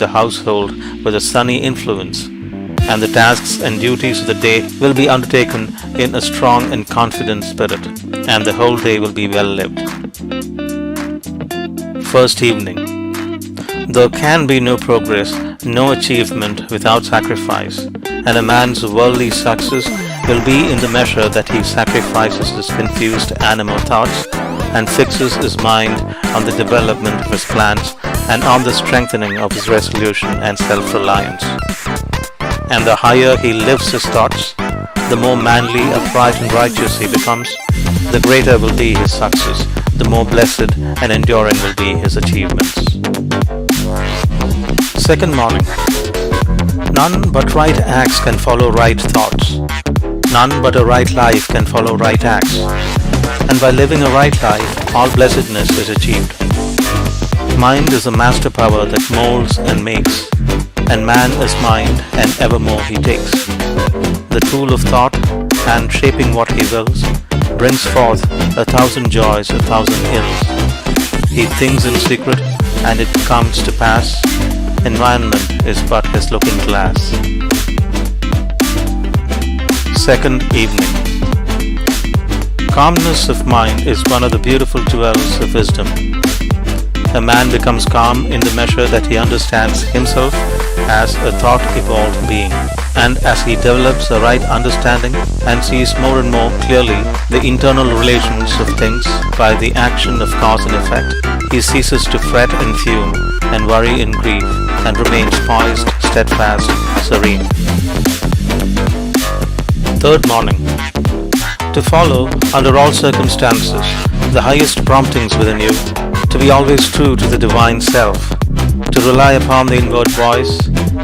the household with a sunny influence, and the tasks and duties of the day will be undertaken in a strong and confident spirit, and the whole day will be well lived. First evening. There can be no progress, no achievement without sacrifice, and a man's worldly success will be in the measure that he sacrifices his confused animal thoughts and fixes his mind on the development of his plans and on the strengthening of his resolution and self-reliance. And the higher he lifts his thoughts, the more manly, upright and righteous he becomes, the greater will be his success, the more blessed and enduring will be his achievements. Second morning. None but right acts can follow right thoughts. None but a right life can follow right acts. And by living a right life, all blessedness is achieved. Mind is a master power that molds and makes, and man is mind, and evermore he takes. The tool of thought, and shaping what he wills, brings forth 1,000 joys, 1,000 ills. He thinks in secret, and it comes to pass. Environment is but his looking glass. Second evening. Calmness of mind is one of the beautiful jewels of wisdom. A man becomes calm in the measure that he understands himself as a thought-evolved being, and as he develops a right understanding and sees more and more clearly the internal relations of things by the action of cause and effect, he ceases to fret and fume and worry and grieve, and remains poised, steadfast, serene. Third morning. To follow, under all circumstances, the highest promptings within you, to be always true to the divine self, to rely upon the inward voice,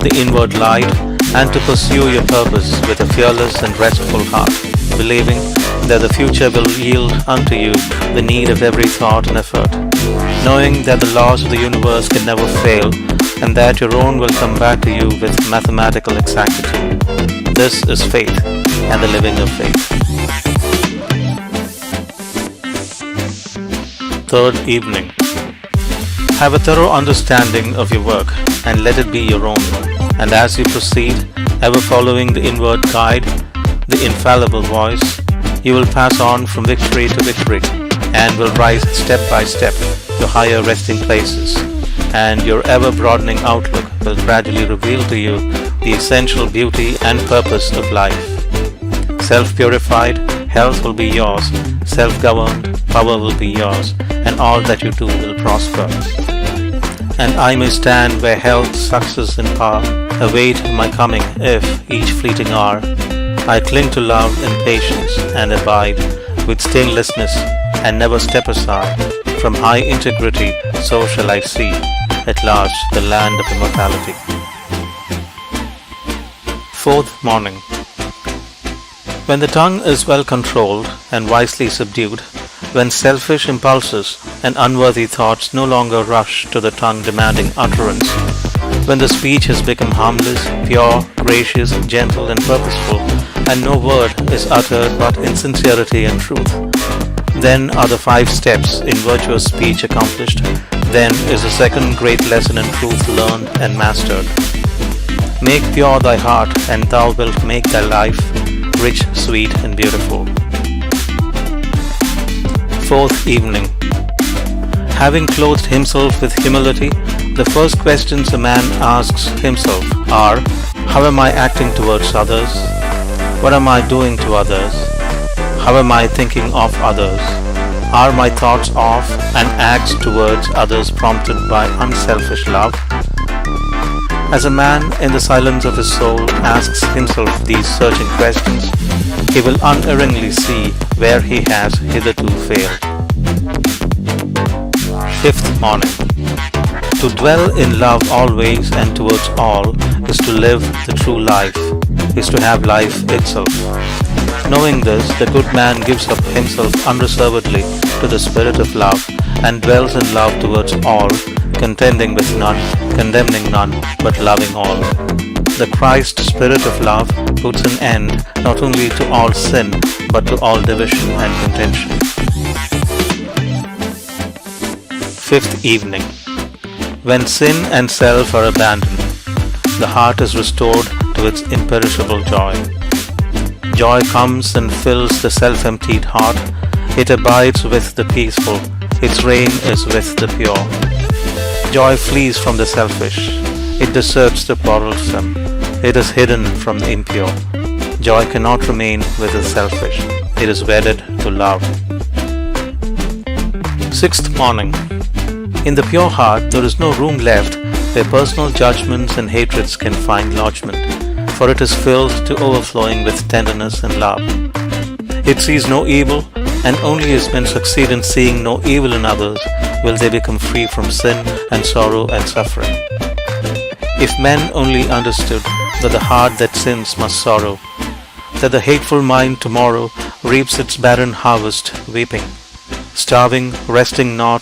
the inward light, and to pursue your purpose with a fearless and restful heart, believing that the future will yield unto you the need of every thought and effort, knowing that the laws of the universe can never fail, and that your own will come back to you with mathematical exactitude. This is faith, and the living of faith. Third evening. Have a thorough understanding of your work, and let it be your own. And as you proceed, ever following the inward guide, the infallible voice, you will pass on from victory to victory, and will rise step by step to higher resting places, and your ever-broadening outlook will gradually reveal to you the essential beauty and purpose of life. Self-purified, health will be yours, self-governed, power will be yours, and all that you do will prosper. And I may stand where health, success, and power await my coming if, each fleeting hour, I cling to love and patience and abide with stainlessness and never step aside from high integrity, so shall I see at last the land of immortality. Fourth morning. When the tongue is well controlled and wisely subdued, when selfish impulses and unworthy thoughts no longer rush to the tongue demanding utterance, when the speech has become harmless, pure, gracious, gentle, and purposeful, and no word is uttered but in sincerity and truth, then are the 5 steps in virtuous speech accomplished. Then is the second great lesson in truth learned and mastered. Make pure thy heart, and thou wilt make thy life rich, sweet, and beautiful. Fourth evening. Having clothed himself with humility, the first questions a man asks himself are, how am I acting towards others? What am I doing to others? How am I thinking of others? Are my thoughts of and acts towards others prompted by unselfish love? As a man in the silence of his soul asks himself these searching questions, he will unerringly see where he has hitherto failed. Fifth morning. To dwell in love always and towards all is to live the true life, is to have life itself. Knowing this, the good man gives up himself unreservedly to the spirit of love and dwells in love towards all, contending with none, condemning none, but loving all. The Christ spirit of love puts an end not only to all sin, but to all division and contention. Fifth evening. When sin and self are abandoned, the heart is restored to its imperishable joy. Joy comes and fills the self-emptied heart. It abides with the peaceful. Its reign is with the pure. Joy flees from the selfish. It deserts the quarrelsome. It is hidden from the impure. Joy cannot remain with the selfish. It is wedded to love. Sixth morning. In the pure heart there is no room left where personal judgments and hatreds can find lodgment, for it is filled to overflowing with tenderness and love. It sees no evil, and only as men succeed in seeing no evil in others will they become free from sin and sorrow and suffering. If men only understood that the heart that sins must sorrow, that the hateful mind tomorrow reaps its barren harvest weeping, starving, resting not,